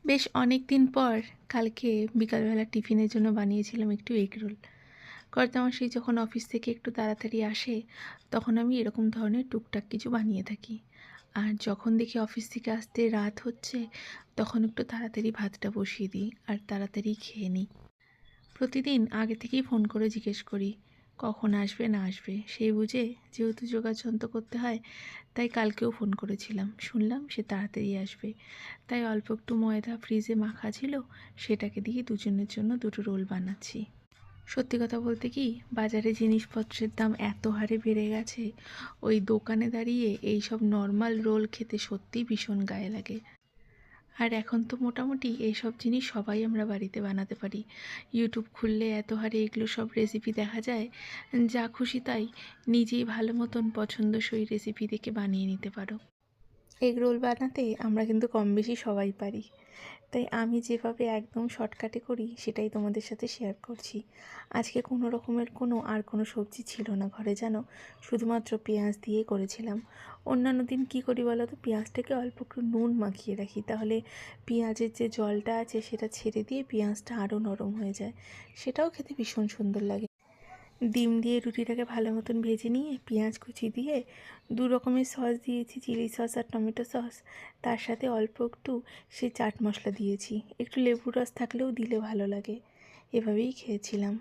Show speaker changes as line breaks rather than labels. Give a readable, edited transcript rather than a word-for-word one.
বেশ অনেক দিন পর কালকে বিকালবেলা টিফিনের জন্য বানিয়েছিলাম একটু এগ রোল। কর্তামশাই যখন অফিস থেকে একটু তাড়াতাড়ি আসে, তখন আমি এরকম ধরনের টুকটাক কিছু বানিয়ে থাকি। আর যখন দেখি অফিস থেকে আসতে রাত হচ্ছে, তখন একটু তাড়াতাড়ি ভাতটা বসিয়ে দিই আর তাড়াতাড়ি খেয়ে নিই। প্রতিদিন আগে থেকেই ফোন করে জিজ্ঞেস করি কখন আসবে না আসবে, সেই বুঝে যেহেতু যোগাযন্ত্র করতে হয়, তাই কালকেও ফোন করেছিলাম, শুনলাম সে তাড়াতাড়ি আসবে। তাই অল্প একটু ময়দা ফ্রিজে মাখা ছিল, সেটাকে দিয়ে দুজনের জন্য দুটো রোল বানাচ্ছি। সত্যি কথা বলতে কি, বাজারে জিনিসপত্রের দাম এত হারে বেড়ে গেছে, ওই দোকানে দাঁড়িয়ে এই সব নর্মাল রোল খেতে সত্যিই ভীষণ গায়ে লাগে। আর এখন তো মোটামুটি এইসব জিনিস সবাই আমরা বাড়িতে বানাতে পারি। ইউটিউব খুললে এত হারে এগুলো সব রেসিপি দেখা যায়, যা খুশি তাই নিজেই ভালো মতন পছন্দসই রেসিপি দেখে বানিয়ে নিতে পারো। এগ রোল বানাতে আমরা কিন্তু কম বেশি সবাই পারি, তাই আমি যেভাবে একদম শর্টকাটে করি সেটাই তোমাদের সাথে শেয়ার করছি। আজকে কোনো রকমের কোনো সবজি ছিল না ঘরে, জানো, শুধুমাত্র পেঁয়াজ দিয়েই করেছিলাম। অন্যান্য দিন কী করি বলো তো, পেঁয়াজটাকে অল্প একটু নুন মাখিয়ে রাখি, তাহলে পেঁয়াজের যে জলটা আছে সেটা ছেড়ে দিয়ে পেঁয়াজটা আরও নরম হয়ে যায়, সেটাও খেতে ভীষণ সুন্দর লাগে। ডিম দিয়ে রুটিটাকে ভালো মতন ভেজে নিয়ে পেঁয়াজ কুচি দিয়ে দু রকমের সস দিয়েছি, চিলি সস আর টমেটো সস। তার সাথে অল্প একটু চাট মশলা দিয়েছি, একটু লেবুর রস থাকলেও দিলে ভালো লাগে। এভাবেই খেয়েছিলাম।